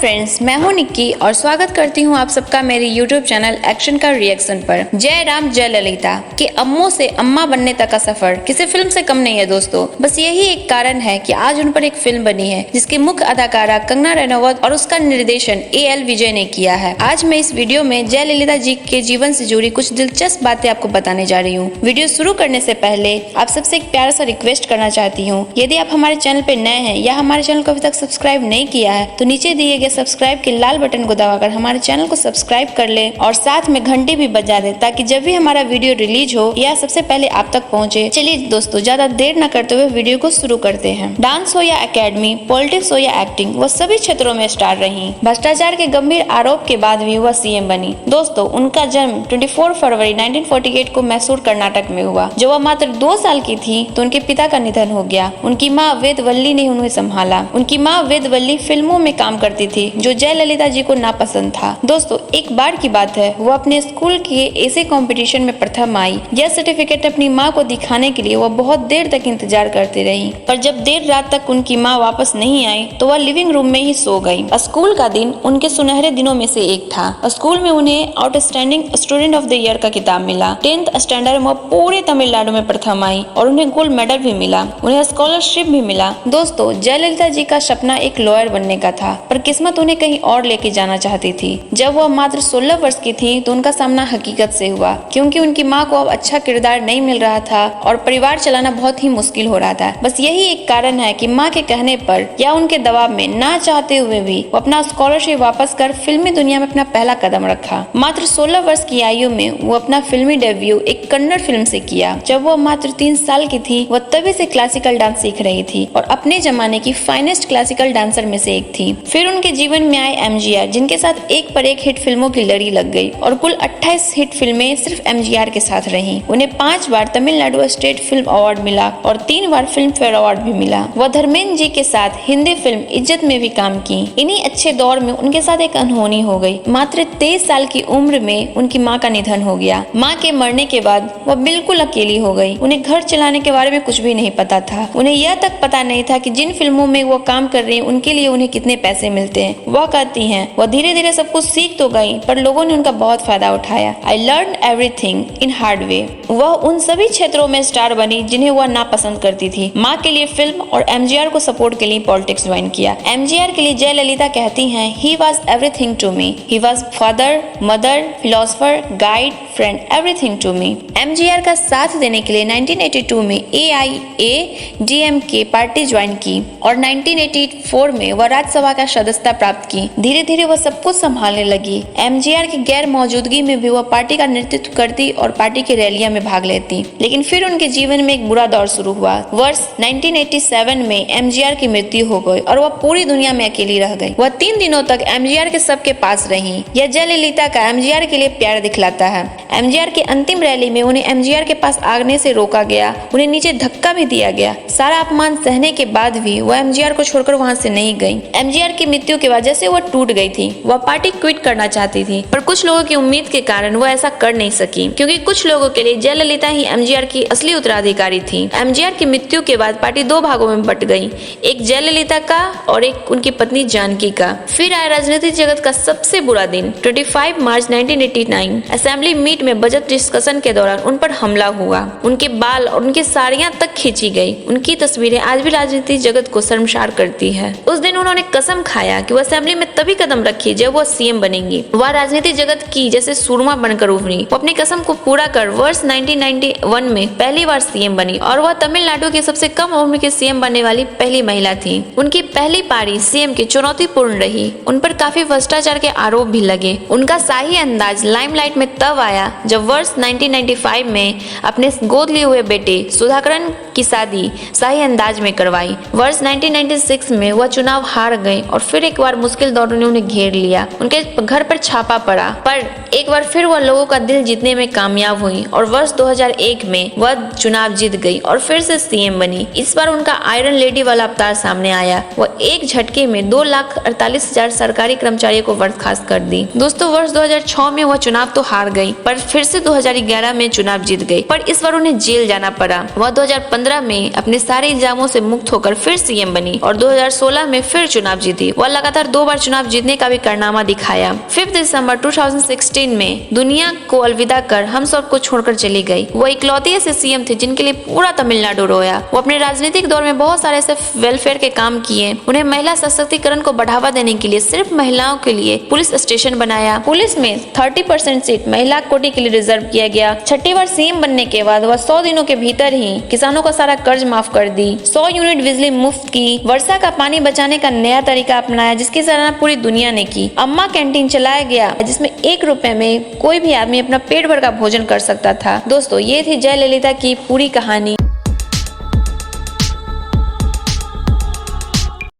Friends, मैं हूं निक्की और स्वागत करती हूं आप सबका मेरे YouTube चैनल एक्शन का रिएक्शन पर। जय राम जय ललिता के अम्मों से अम्मा बनने तक का सफर किसी फिल्म से कम नहीं है दोस्तों। बस यही एक कारण है कि आज उन पर एक फिल्म बनी है जिसकी मुख्य अदाकारा कंगना रनौत और उसका निर्देशन AL विजय ने किया है। आज मैं इस वीडियो में जय ललिता जी के जीवन से जुड़ी कुछ दिलचस्प बातें आपको बताने जा रही हूँ। वीडियो शुरू करने से पहले आप सबसे एक प्यारा सा रिक्वेस्ट करना चाहती हूँ। यदि आप हमारे चैनल पे नए हैं या हमारे चैनल को अभी तक सब्सक्राइब नहीं किया है तो नीचे दिए गए सब्सक्राइब के लाल बटन को दबाकर हमारे चैनल को सब्सक्राइब कर ले और साथ में घंटी भी बजा दे ताकि जब भी हमारा वीडियो रिलीज हो या सबसे पहले आप तक पहुंचे। चलिए दोस्तों, ज्यादा देर न करते हुए वीडियो को शुरू करते हैं। डांस हो या एकेडमी, पॉलिटिक्स हो या एक्टिंग, वो सभी क्षेत्रों में स्टार रही। भ्रष्टाचार के गंभीर आरोप के बाद भी वह CM बनी। दोस्तों, उनका जन्म 24 फरवरी 1948 को मैसूर कर्नाटक में हुआ। जब वह मात्र 2 साल की थी तो उनके पिता का निधन हो गया। उनकी माँ वेदवल्ली ने उन्हें संभाला। उनकी माँ वेदवल्ली फिल्मों में काम करती थी जो जय ललिता जी को नापसंद था। दोस्तों, एक बार की बात है, वो अपने स्कूल के ऐसे कंपटीशन में प्रथम आई। यह सर्टिफिकेट अपनी माँ को दिखाने के लिए वह बहुत देर तक इंतजार करती रही, पर जब देर रात तक उनकी माँ वापस नहीं आई तो वह लिविंग रूम में ही सो गई। स्कूल का दिन उनके सुनहरे दिनों में से एक था। स्कूल में उन्हें outstanding student of the year का खिताब मिला। 10th स्टैंडर्ड में वह पूरे तमिलनाडु में प्रथम आई और उन्हें गोल्ड मेडल भी मिला। उन्हें स्कॉलरशिप भी मिला। दोस्तों, जयललिता जी का सपना एक लॉयर बनने का था, पर किस्मत उन्हें कहीं और लेके जाना चाहती थी। जब वह मात्र 16 वर्ष की थी तो उनका सामना हकीकत से हुआ, क्योंकि उनकी माँ को अब अच्छा किरदार नहीं मिल रहा था और परिवार चलाना बहुत ही मुश्किल हो रहा था। बस यही एक कारण है कि माँ के कहने पर या उनके दबाव में ना चाहते हुए भी वो अपना स्कॉलरशिप वापस कर फिल्मी दुनिया में अपना पहला कदम रखा। मात्र 16 वर्ष की आयु में वो अपना फिल्मी डेब्यू एक कन्नड़ फिल्म से किया। जब वो मात्र 3 साल की थी वह तभी से क्लासिकल डांस सीख रही थी और अपने जमाने की फाइनेस्ट क्लासिकल डांसर में से एक थी। फिर उनके जीवन में आए MGR, जिनके साथ एक पर एक हिट फिल्मों की लड़ी लग गई और कुल 28 हिट फिल्में सिर्फ MGR के साथ रहीं। उन्हें 5 बार तमिलनाडु स्टेट फिल्म अवार्ड मिला और 3 बार फिल्म फेयर अवार्ड भी मिला। वह धर्मेंद्र जी के साथ हिंदी फिल्म इज्जत में भी काम की। इन्हीं अच्छे दौर में उनके साथ एक अनहोनी हो गई। मात्र 23 साल की उम्र में उनकी माँ का निधन हो गया। माँ के मरने के बाद वह बिल्कुल अकेली हो गई। उन्हें घर चलाने के बारे में कुछ भी नहीं पता था। उन्हें यह तक पता नहीं था कि जिन फिल्मों में वो काम कर रही हैं उनके लिए उन्हें कितने पैसे मिलते हैं। वह कहती हैं, वह धीरे धीरे सब कुछ सीख तो गई पर लोगों ने उनका बहुत फायदा उठाया। I learn everything in hard way. वह उन सभी क्षेत्रों में स्टार बनी जिन्हें वह नापसंद करती थी। माँ के लिए फिल्म और MGR को सपोर्ट के लिए पॉलिटिक्स ज्वाइन किया। MGR के लिए जय ललिता कहती हैं, he was everything to me. He was father, mother, philosopher, guide, friend, everything to me. MGR का साथ देने के लिए 1982 में AIADMK पार्टी ज्वाइन की और 1984 में वह राज्यसभा का सदस्यता प्राप्त की। धीरे धीरे वह सब कुछ संभालने लगी। MGR की गैर मौजूदगी में भी वह पार्टी का नेतृत्व करती और पार्टी की रैलियां में भाग लेती। लेकिन फिर उनके जीवन में एक बुरा दौर शुरू हुआ। वर्ष 1987 में MGR की मृत्यु हो गई और वह पूरी दुनिया में अकेली रह गई। वह 3 दिनों तक MGR के सबके पास रही। यह जयललिता का MGR के लिए प्यार दिखलाता है। MGR की अंतिम रैली में उन्हें MGR के पास आने से रोका गया। उन्हें नीचे धक्का भी दिया गया। सारा अपमान सहने के बाद भी वह MGR को छोड़कर वहां से नहीं गई। MGR की मृत्यु के बाद जैसे वह टूट गई थी, वह पार्टी क्विट करना चाहती थी, पर कुछ लोगों की उम्मीद के कारण वह ऐसा कर नहीं सकी, क्योंकि कुछ लोगों के लिए जयललिता ही MGR की असली उत्तराधिकारी थी। MGR की मृत्यु के बाद पार्टी 2 भागों में बट गई, एक जयललिता का और एक उनकी पत्नी जानकी का। फिर आया राजनीतिक जगत का सबसे बुरा दिन। 25 मार्च 1989 असेंबली मीट में बजट डिस्कशन के दौरान उन पर हमला हुआ। उनके बाल और उनकी साड़ियां तक खींची गई। उनकी तस्वीरें आज भी राजनीतिक जगत को शर्मसार करती है। उस दिन उन्होंने कसम खाया कि वह असेंबली में तभी कदम रखी जब वह CM बनेंगी। वह राजनीतिक जगत की जैसे सूरमा बनकर उभरी। वो अपनी कसम को पूरा कर वर्ष 1991 में पहली बार CM बनी और वह तमिलनाडु की सबसे कम उम्र की CM बनने वाली पहली महिला थी। उनकी पहली पारी CM की चुनौतीपूर्ण रही। उन पर काफी भ्रष्टाचार के आरोप भी लगे। उनका शाही अंदाज लाइमलाइट में तब आया जब वर्ष 1995 में अपने गोद लिए हुए बेटे सुधाकरन की शादी शाही अंदाज में करवाई। वर्ष 1996 में वह चुनाव हार गए और फिर एक बार मुश्किल दौरों ने उन्हें घेर लिया। उनके घर पर छापा पड़ा, पर एक बार फिर वह लोगों का दिल जीतने में कामयाब हुई और वर्ष 2001 में वह चुनाव जीत गई और फिर से CM बनी। इस बार उनका आयरन लेडी वाला अवतार सामने आया। वह एक झटके में 2,48,000 सरकारी कर्मचारियों को बर्खास्त कर दी। दोस्तों, वर्ष 2006 में वह चुनाव तो हार गई, पर फिर से 2011 में चुनाव जीत गई, पर इस बार उन्हें जेल जाना पड़ा। वह 2015 में अपने सारे इल्जामों से मुक्त होकर फिर CM बनी और 2016 में फिर चुनाव जीती। वह लगातार लगातार 2 बार चुनाव जीतने का भी कारनामा दिखाया। 5 दिसंबर 2016 में दुनिया को अलविदा कर हम सबको छोड़कर चली गई। वो इकलौती ऐसे सीएम थे जिनके लिए पूरा तमिलनाडु रोया। वो अपने राजनीतिक दौर में बहुत सारे ऐसे वेलफेयर के काम किए। उन्हें महिला सशक्तिकरण को बढ़ावा देने के लिए सिर्फ महिलाओं के लिए पुलिस स्टेशन बनाया। पुलिस में 30% सीट महिला कोटी के लिए रिजर्व किया गया। 6ठी बार सीएम बनने के बाद वह 100 दिनों के भीतर ही किसानों का सारा कर्ज माफ कर दी। 100 यूनिट बिजली मुफ्त की। वर्षा का पानी बचाने का नया तरीका अपनाया जिसकी सराहना पूरी दुनिया ने की। अम्मा कैंटीन चलाया गया जिसमें 1 रुपए में कोई भी आदमी अपना पेट भर का भोजन कर सकता था। दोस्तों, ये थी जयललिता की पूरी कहानी।